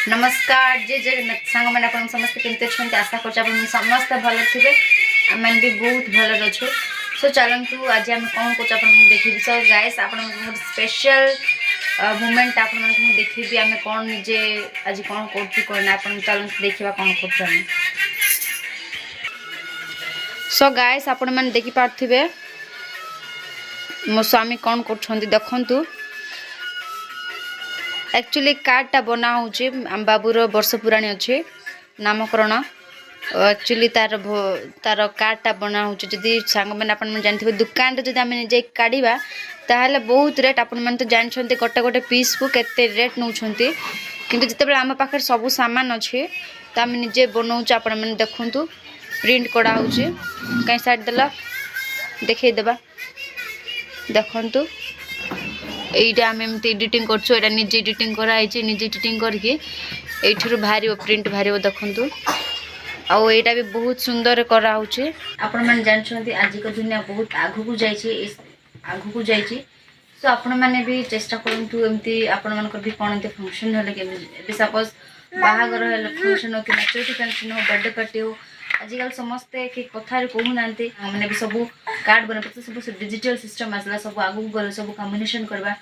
नमस्कार जय जगन्नाथ सांग मैंने अपन समस्त केमती अच्छे आशा कर समस्त भल थे आम भी बहुत भल अच्छे सो चलतु आज आम कौन कर देखी सो गाइस आप स्पेशल मोमेंट आप देखी आम कौन निजे आज कौन कर चलते देखा कौन कर सो गाइस आपण मैंने देखी पारे मो स्वामी कौन कर देखु एक्चुअली कार्डटा बना होची बाबूर वर्ष पुराणी अच्छे नामकरण एक्चुअली तार कार्डटा बना होची जदि सांग मैंने आपन जानथिबे दुकान रे जदि आम निजे काढिबा ताहले बहुत रेट आपन मन तो जानछन्ते गोटे गोटे पीस को केते रेट नउछन्ते किंतु जते आम पाखे सब सामान अच्छे तो आम निजे बनाऊँ आपण मैंने देखंतु प्रिंट करा होची कहीं साइड देला देखै देबा देखंतु এইটা আমি এমতি এডিটিং করছো এটা নিজে এডিটিং করা হয়েছে নিজে এডিটিং করকে এইঠুর বাহারিব প্রিন্ট বাহারিব দেখন্তু ଆଉ ଏଇଟା ବି ବହୁତ ସୁନ୍ଦର କରା ହଉଛି ଆପଣ ମାନେ ଜାଣିଛନ୍ତି ଆଜିକା ଦୁନିଆ ବହୁତ ଆଗକୁ ଯାଇଛି ସୋ ଆପଣ ମାନେ ବି ଚେଷ୍ଟା କରନ୍ତୁ ଏମିତି ଆପଣ ମାନଙ୍କର ବି କ'ଣ ଏମିତି ଫଙ୍କସନ୍ ହେଲେ ଏବେ ସପୋଜ ବାହାଘର ହେଲେ ଫଙ୍କସନ୍ ହଉ କି ମ୍ୟାଚୁରିଟି ଫଙ୍କସନ୍ ହଉ ବର୍ଥଡେ ପାର୍ଟି ହଉ आजिकल समस्ते कि कथार कहूना मैंने भी सब कार्ड बना सब डिजिटल सिस्टम आसला सब आगू गले सब कम्युनिकेशन करवा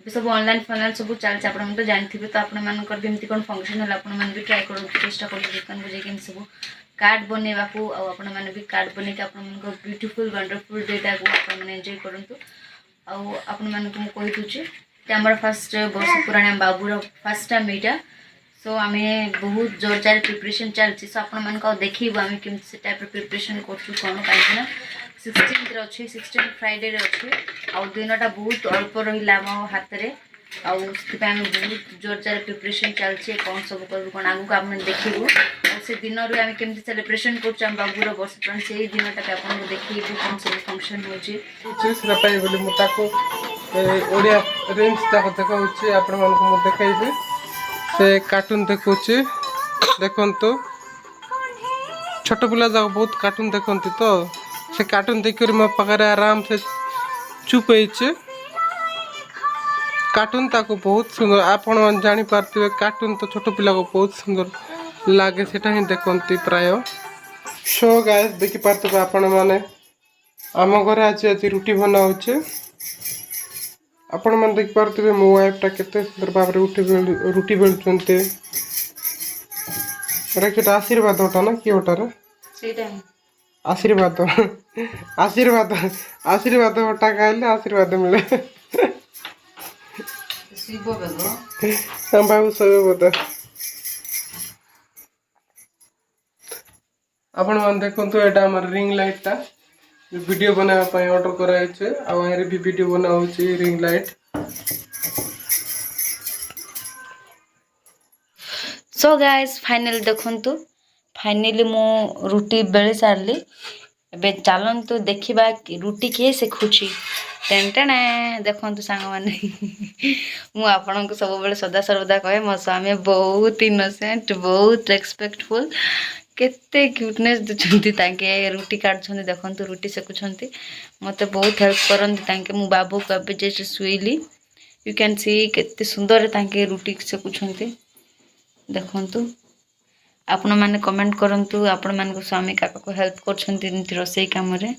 सब ऑनलाइन फनलाइन सब चलते आप तो जानते तो आपंकर भी एमती कौन फंक्शन है आपने भी ट्राए कर चेष्टा कर दुकान को जाकि सब कार्ड बनवा को आपण मैंने भी कार्ड बन ब्यूटीफुल वंडरफुल डेटा को आपने एंजॉय करूँ आपण कही दूचे फास्ट वर्ष पुराण बाबूर फास्ट टाइम यहाँ सो आम बहुत जोर जार प्रिपरेशन चलती सो आपण देखो आम के टाइप प्रिपरेशन कौन कहीं 16 अच्छे 16 फ्राइडे अच्छे आउ दिनटा बहुत अल्प रहा आम हाथ में आम बहुत जोर जार प्रिपरेशन चलती कौन सब करूँ कौन आगू आम देखू से दिन रू आम केमती सेलिब्रेशन कर बाबूर वर्ष पुराण से दिनटा आपको देखू कौन सब फंक्शन हो से कार्टून देखुचे देखंतु छोट पिला जाक बहुत कार्टून देखंती तो से कार्टून देखकर मो पाखरे आराम से चुप होइचे कार्टून ताको बहुत सुंदर आपण मन जानि पारथिबे कार्टून तो छोट पिला को बहुत सुंदर लागे सेटा ही देखंती प्राय सो गाइस देखि पारथिबे आपण माने आम घर आज रुटी बना होचे आपण मन देख पारथिबे मो वाइफ टा केते सुंदर भाव रे रुटी बेलचंते रे केटा आशीर्वाद होता ना कि होता रे सेटा आशीर्वाद आशीर्वाद आशीर्वाद होता खाइले आशीर्वाद मिले शिव बेगो हम बाबू सब बता आपण मन देखंतु एटा हमर रिंग लाइट टा वीडियो बनावा पय ऑर्डर कराय छे आ वहां भी वीडियो बनाउ छी ring light so guys finally देखंतु फाइनली मो रुटी बेले सारली एबे चलंतु देखिबा कि रुटी के सेखुची टेंटेने देखंतु सांग माने मु आपन को सब बेले सदा सर्वदा कहे मो स्वामी बहुत इनोसेंट बहुत रेस्पेक्टफुल केते क्यूटनेस दछंती ताके रुटी काटछंती देखंतु रुटी सेकुछंती मते बहुत हेल्प करंती ताके मु बाबू को अबे जे सुइली यू कैन सी केते सुंदर ताके रुटी सेकुछंती देखंतु आपण माने कमेंट करंतु आपण मान को स्वामी काका को हेल्प करछंती निति रोसई काम रे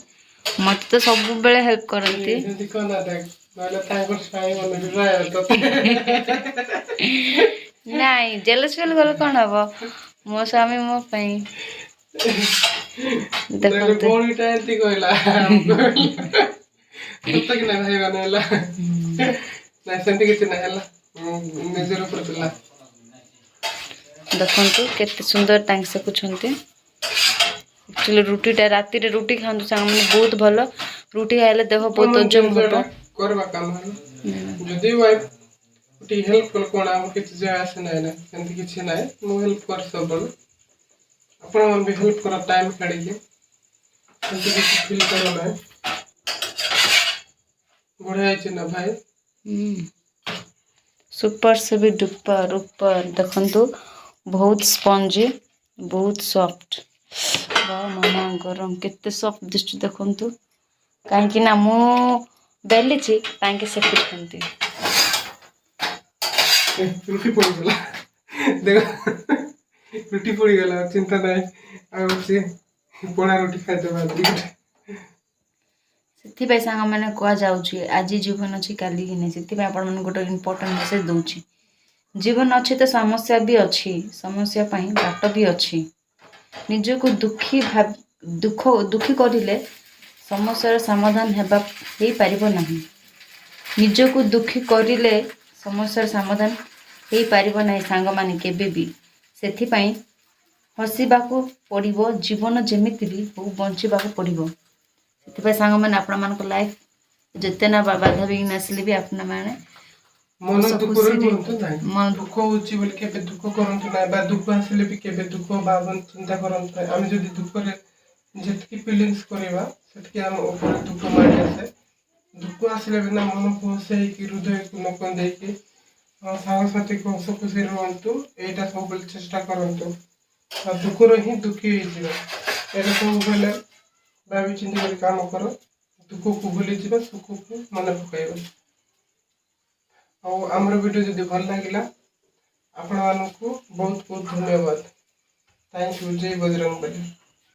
मते तो सब बेले हेल्प करंती देखो ना देख नाले ताको स्वामी मन राय तो नहीं जेलस फील गल कोन हबो मो स्वामी मो पई देखो बोडी टाइटी कहला तो कि ना भाई बनेला ना सेंटी किछ ना हला मेजर ऊपर पिला देखंतु केते सुंदर तांग से कुछंती एक्चुअली रुटीटा राती रे रुटी खांदु सांग माने बहुत भलो रुटी खाइले देह बहुत हजम होतो करबा काम है जदी वाइफ टी हेल्प कर कोन हम किछ जे आसे नै ना एंती किछ नै मो हेल्प कर सब आपण मन भी हेल्प कर टाइम काढी के एंती किछ फील करो नै बढ़िया छै ना भाई सुपर से भी डुपर ऊपर देखंतु बहुत स्पंजी बहुत सॉफ्ट वाह मामा गरम केते सॉफ्ट दिस देखंतु काहे कि ना मु बेली छी तांके से कुछंती रुटी पड़ी गला ଦେଖ ରୁଟି ପୋଡ଼ିଗଲା ଚିନ୍ତା ନାହିଁ ଆଉ ସେ ପୋଡ଼ା ରୁଟି ଖାଇଦେବା ସେଥିପାଇଁ ସାଙ୍ଗମାନେ କୁହାଯାଉଛି ଆଜି ଜୀବନ ଅଛି କାଲି କି ନାହିଁ। ସେଥିପାଇଁ ଆପଣମାନଙ୍କୁ ଗୋଟେ ଇମ୍ପୋର୍ଟାଣ୍ଟ ମେସେଜ ଦଉଛି। ଜୀବନ ଅଛି ତ ସମସ୍ୟା ବି ଅଛି, ସମସ୍ୟା ପାଇଁ ବାଟ ବି ଅଛି। ନିଜକୁ ଦୁଃଖୀ କରିଲେ ସମସ୍ୟାର ସମାଧାନ ହେଇପାରିବ ନାହିଁ। ନିଜକୁ ଦୁଃଖୀ କରିଲେ ସମସ୍ୟାର ସମାଧାନ ହେଇପାରିବ ନାହିଁ ସାଙ୍ଗମାନେ କେବେ ବି। ସେଥିପାଇଁ ହସିବାକୁ ପଡ଼ିବ, ଜୀବନ ଯେମିତି ବି ହଉ ବଞ୍ଚିବାକୁ ପଡ଼ିବ। ସେଥିପାଇଁ ସାଙ୍ଗମାନେ ଆପଣମାନଙ୍କ ଲାଇଫ୍ ଯେତେ ନା ବାଧାବିଘ୍ନ ଆସିଲେ ବି ଆପଣମାନେ ମନ ଦୁଃଖରେ ରୁହନ୍ତୁ ମନ ନାହିଁ। ଦୁଃଖ ହଉଛି ବୋଲି କେବେ ଦୁଃଖ କରନ୍ତୁ ନାହିଁ, ବା ଦୁଃଖ ଆସିଲେ ବି କେବେ ଦୁଃଖ ଭାବନ୍ତୁ ଚିନ୍ତା କରନ୍ତୁ ନାହିଁ। ଆମେ ଯଦି ଦୁଃଖରେ ଯେତିକି ଫିଲିଙ୍ଗସ୍ କରିବା ସେତିକି ଆମ ଉପରେ ଦୁଃଖ ମାଡ଼ି ଆସେ। ଦୁଃଖ ଆସିଲେ ବି ନା ମନକୁ ହସେଇକି ହୃଦୟକୁ ନ କନ୍ଦେଇକି ସାଙ୍ଗସାଥିକୁ ହସ ଖୁସି ରୁହନ୍ତୁ। ଏଇଟା ସବୁବେଳେ ଚେଷ୍ଟା କରନ୍ତୁ। ଆଉ ଦୁଃଖରେ ହିଁ ଦୁଃଖୀ ହେଇଯିବ। ଏଇଟା ସବୁବେଳେ ଭାବି ଚିନ୍ତି କରି କାମ କର। ଦୁଃଖକୁ ଭୁଲିଯିବା, ସୁଖକୁ ମନେ ପକାଇବା। ଆଉ ଆମର ଭିଡ଼ିଓ ଯଦି ଭଲ ଲାଗିଲା ଆପଣମାନଙ୍କୁ ବହୁତ ବହୁତ ଧନ୍ୟବାଦ। Thank you. ଜୟ ବଜରଙ୍ଗବଲି।